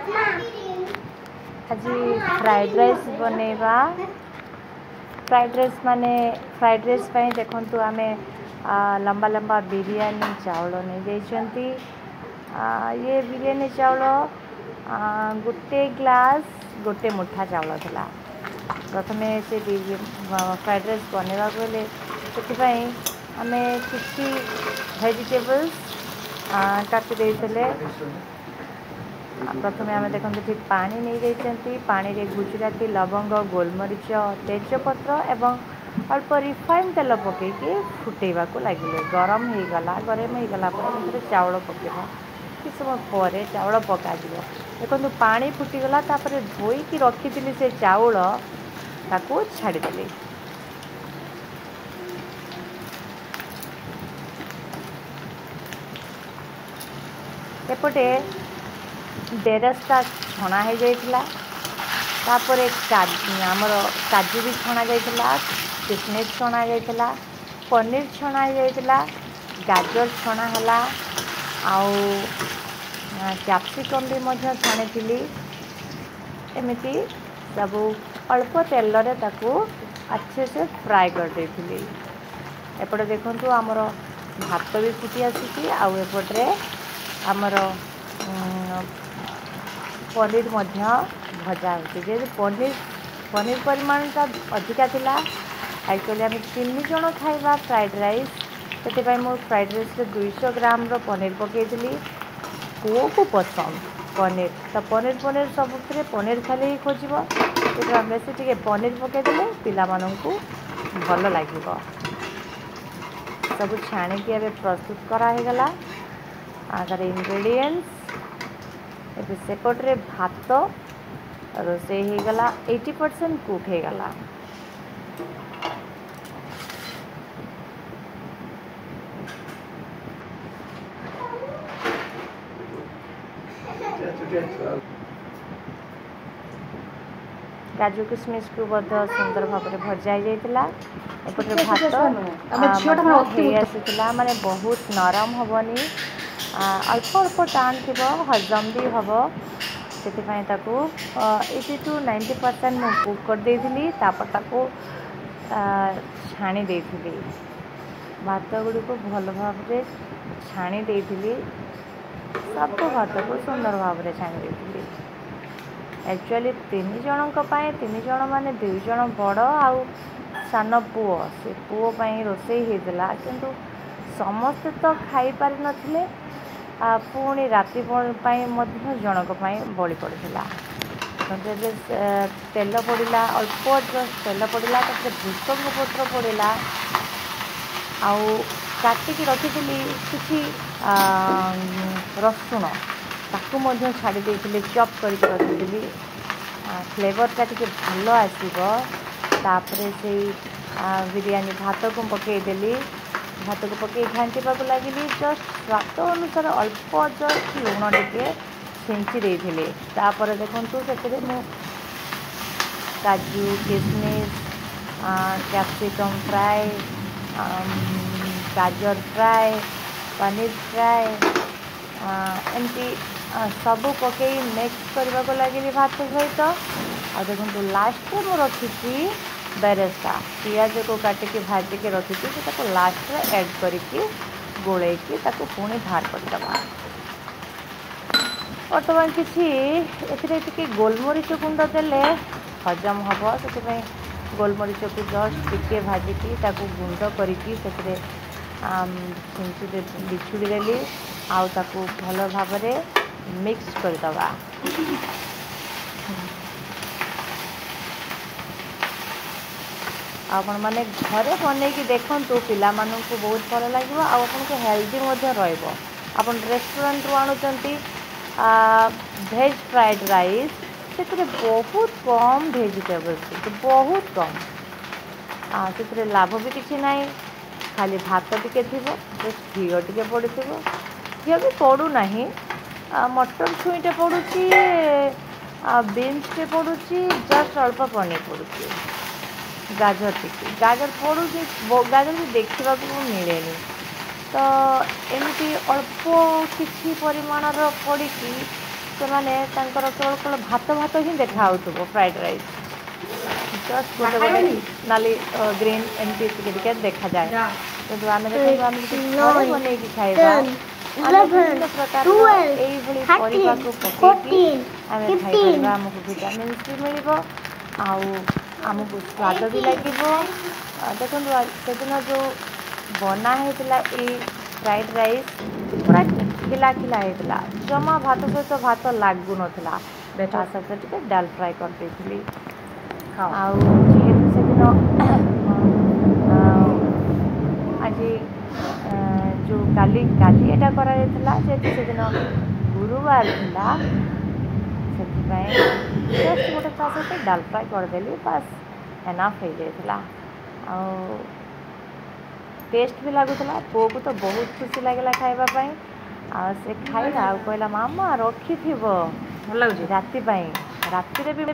आज fried rice बनैबा। Fried rice माने fried rice पे देखंतु आमे लंबा लंबा बिरयानी चावल नहीं जाइछंती। ये बिरयानी चावल गोटे ग्लास गोटे मुठा चावल थिला। प्रथमे से फ्राइड राइस बनैबा गले से आमे किसी वेजिटेबल्स काटी देइतले। प्रथमे आम देखते ठीक पानी नहीं जाइछंती। पानी रे गुजराती लवंग गोलमरीच तेजपत्र एवं अल्प रिफाइन तेल पकईकि फुटेबा को लगे। गरम हो गला चावल पकेबा। किस समय पर चावल पका देखो पानी फुटीगला धोईकी रखी से चाउल ताकू छाड़देली। एपटे डेरसटा छणा हो जाइथिला। तापरे आमर काजू भी छणा जाइथिला, किशमिश छणा जाइथिला, पनीर छणा जाइथिला, गाजर छणा हला, आउ कैप्सिकम भी मध्य छाणी। एमिति सब अल्प तेल रे ताकू अच्छे से फ्राए कर देथिली। एपटे देखंतु आमर भात भी फुटी आसी। आउ एपटे आमर पनीर मध्य भजा होती। पनीर परिमाणटा अधिका थिला। एक्चुअली आम 3 जन खाइबा फ्राइड राइस से मो फ्राइड राइस 200 ग्राम पनीर पकईली। पुओ को पसंद पनीर तो पनीर सब पनीर खाली ही खोज बेसी पनीर पकईदे पिला मानू भल लगे। सब छाणिकी ए प्रस्तुत करागला। आगर इंग्रेडिएंट्स ए सेपटे भात रोसे होगला 80% कुक होगला। काजू किशमिश को सुंदर भाव में भजा जाइला। एपटे भात माने बहुत नरम हेनी, अल्प अल्प टाण थी, हजम भी हम से 80 to 90% मैं कुक कर देइथिली। तापर ताको छाणी देइथिली। भात गुड़ी को भल भाव में छाणी देइथिली। सब भात को सुंदर भाव में छाणी देइथिली। एक्चुअली 3 जन माने 2 जन बड़ आउ सान पुओ से पुओ रोसे होता किंतु समस्ते तो खाई पारि नथिले। पुणी राति जनक बड़ी पड़ा। तेल पड़ा अल्प जस्ट तेल पड़ा भूसंग पत्र पड़ा। आउ काटिकी रखी किसी रसुण ताकू छाड़ी देइथिले। चॉप करके रखी फ्लेवरटा टी भल आसो। तापरे से बिरयानी भात को पकईदेली। भात को पकई घांटा लगे जस्ट स्वाद अनुसार अल्प जस्ट लुण टे छेंची देइथिले। तापर देखंतु से मु काजू किशमिश कैप्सिकम फ्राए गाजर फ्राए पनीर फ्राए एमती सब पकई मिक्स करने को लगे भात सहित। आ देखो लास्ट में रखी बेरेस्ता पियाज को काटिकी भाजिकी रखी लास्ट में ऐड करके गोलैकी पुणी बाहर करदे। बर्तमान किसी गोलमरीच गुंड देले हजम हम से गोलमरीच को जस्ट टिके भाजिकी गुंड करके बिछुड़ी देली। आउ ताकू भल भाव मिक्स करदे। आपण मैंने घरे बनईकी देखूँ पिला को बहुत भल लगे। आपको हेल्दी रन रेस्टोरेंट रू आणुचंती भेज फ्राइड राइस से बहुत कम भेजिटेबल्स बहुत कम। से लाभ भी किसी ना खाली भात टिके थी घी टे पड़ी घी भी पड़ूना मटर छुईटे पड़ुची बीन्स टे पड़ुची जस्ट अल्प पनीर पड़ुची गाजर टिके गाजर पड़ुची गाजर भी देखा मिले तो एमती अल्प किसी परिमाणर पड़ी ସେମାନେ ତାଙ୍କର କେବଳ ଭାତ ଭାତ ହିଁ ଦେଖାହେଉଥିବ ଫ୍ରାଏଡ଼୍ ରାଇସ୍ ଜଷ୍ଟ ଗୋଟେ ଗୋଟେ ନାଲି ଗ୍ରୀନ୍ ଏମିତି ଟିକେ ଟିକେ ଦେଖାଯାଏ କିନ୍ତୁ ଆମେ ଦେଖନ୍ତୁ ଆମେ ଯଦି ଘରେ ବନେଇକି ଖାଇବା ଆମେ ବିଭିନ୍ନ ପ୍ରକାର ଏଇଭଳି ପରିବାକୁ ପକେଇକି ଆମେ ଖାଇପାରିବା ଆମକୁ ଭିଟାମିନ୍ସ ବି ମିଳିବ ଆଉ ଆମକୁ ସ୍ୱାଦ ବି ଲାଗିବ ଦେଖନ୍ତୁ ସେଦିନ ଯେଉଁ ବନା ହେଇଥିଲା ଏଇ ଫ୍ରାଏଡ଼୍ ରାଇସ୍ ପୁରା ଖିଲା ଖିଲା ହେଇଥିଲା ଜମା ଭାତ ସହିତ ଭାତ ଲାଗୁନଥିଲା ତା ସହିତ ଟିକେ ଡାଲ ଫ୍ରାଏ କରିଦେଇଥିଲି ଆଉ ଯେହେତୁ ସେଦିନ ଆଜି ଯେଉଁ କାଲି ଏଇଟା କରାଯାଇଥିଲା ଯେହେତୁ ସେଦିନ ଗୁରୁବାର ଥିଲା ସେଥିପାଇଁ ଜଷ୍ଟ ଗୋଟେ ତା ସହିତ ଡାଲ ଫ୍ରାଏ କରିଦେଲି ବାସ୍ ଏନଫ୍ ହେଇଯାଇଥିଲା ଆଉ ଟେଷ୍ଟ ବି ଲାଗୁଥିଲା ପୁଅକୁ ତ ବହୁତ ଖୁସି ଲାଗିଲା ଖାଇବା ପାଇଁ ଆଉ ସେ ଖାଇଲା ଆଉ କହିଲା ମାମା ରଖିଥିବ ଭଲ ଲାଗୁଛି ରାତି ପାଇଁ ରାତିରେ ବି